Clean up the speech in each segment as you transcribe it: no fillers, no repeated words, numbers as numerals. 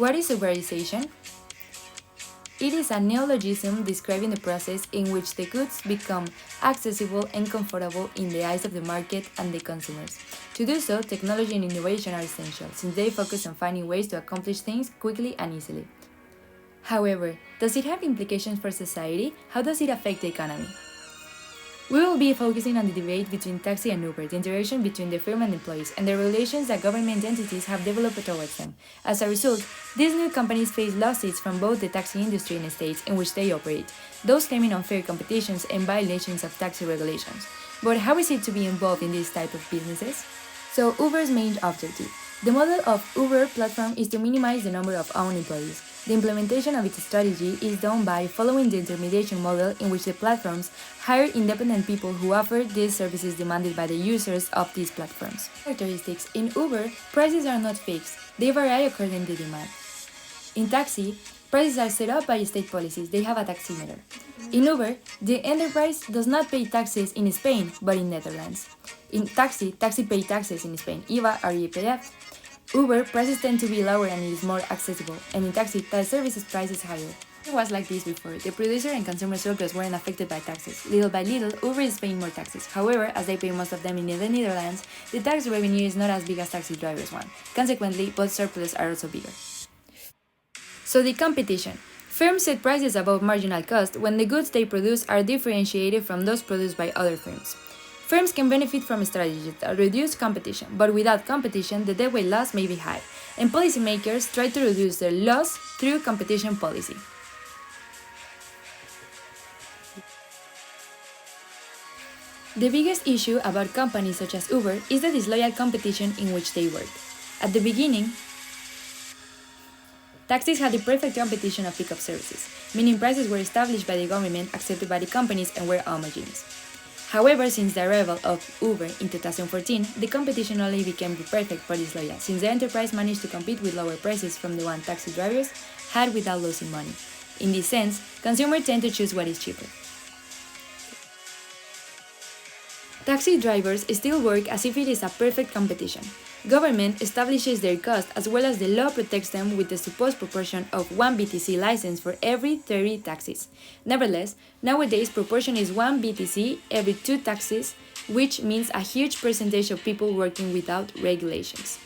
What is Uberization? It is a neologism describing the process in which the goods become accessible and comfortable in the eyes of the market and the consumers. To do so, technology and innovation are essential, since they focus on finding ways to accomplish things quickly and easily. However, does it have implications for society? How does it affect the economy? We will be focusing on the debate between taxi and Uber, the interaction between the firm and employees, and the relations that government entities have developed towards them. As a result, these new companies face lawsuits from both the taxi industry and states in which they operate, those claiming unfair competitions and violations of taxi regulations. But how is it to be involved in this type of businesses? So, Uber's main objective. The model of Uber platform is to minimize the number of own employees. The implementation of its strategy is done by following the intermediation model in which the platforms hire independent people who offer these services demanded by the users of these platforms. Characteristics. In Uber, prices are not fixed, they vary according to demand. In taxi, prices are set up by state policies, they have a taximeter. In Uber, the enterprise does not pay taxes in Spain, but in Netherlands. In taxi pay taxes in Spain, IVA or IPF. Uber prices tend to be lower and it is more accessible, and in taxi, the services price is higher. It was like this before. The producer and consumer circles weren't affected by taxes. Little by little, Uber is paying more taxes. However, as they pay most of them in the Netherlands, the tax revenue is not as big as taxi drivers want. Consequently, both surpluses are also bigger. So the competition. Firms set prices above marginal cost when the goods they produce are differentiated from those produced by other firms. Firms can benefit from strategies that reduce competition, but without competition, the deadweight loss may be high, and policymakers try to reduce their loss through competition policy. The biggest issue about companies such as Uber is the disloyal competition in which they work. At the beginning, taxis had the perfect competition of pickup services, meaning prices were established by the government, accepted by the companies, and were homogeneous. However, since the arrival of Uber in 2014, the competition only became perfect but disloyal, since the enterprise managed to compete with lower prices from the one taxi drivers had without losing money. In this sense, consumers tend to choose what is cheaper. Taxi drivers still work as if it is a perfect competition. Government establishes their cost as well as the law protects them with the supposed proportion of 1 BTC license for every 30 taxis. Nevertheless, nowadays proportion is 1 BTC every 2 taxis, which means a huge percentage of people working without regulations.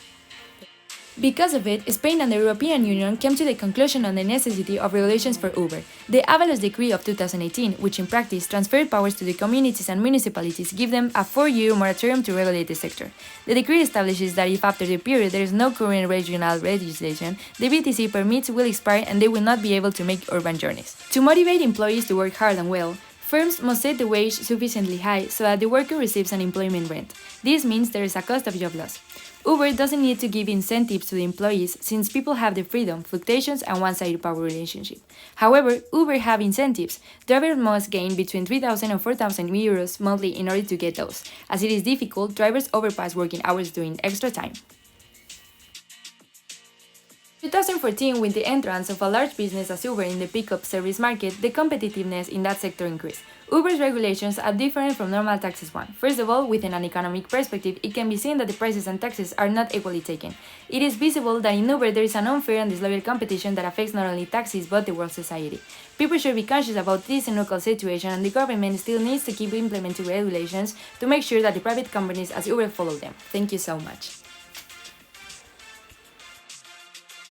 Because of it, Spain and the European Union came to the conclusion on the necessity of regulations for Uber. The Avalos Decree of 2018, which in practice transferred powers to the communities and municipalities, give them a 4-year moratorium to regulate the sector. The decree establishes that if after the period there is no current regional legislation, the BTC permits will expire and they will not be able to make urban journeys. To motivate employees to work hard and well, firms must set the wage sufficiently high so that the worker receives an employment rent. This means there is a cost of job loss. Uber doesn't need to give incentives to the employees since people have the freedom, fluctuations, and one-sided power relationship. However, Uber have incentives. Drivers must gain between 3,000 and 4,000 euros monthly in order to get those. As it is difficult, drivers overpass working hours doing extra time. 2014, with the entrance of a large business as Uber in the pickup service market, the competitiveness in that sector increased. Uber's regulations are different from normal taxis one. First of all, within an economic perspective, it can be seen that the prices and taxes are not equally taken. It is visible that in Uber there is an unfair and disloyal competition that affects not only taxis but the world society. People should be conscious about this unequal situation, and the government still needs to keep implementing regulations to make sure that the private companies as Uber follow them. Thank you so much.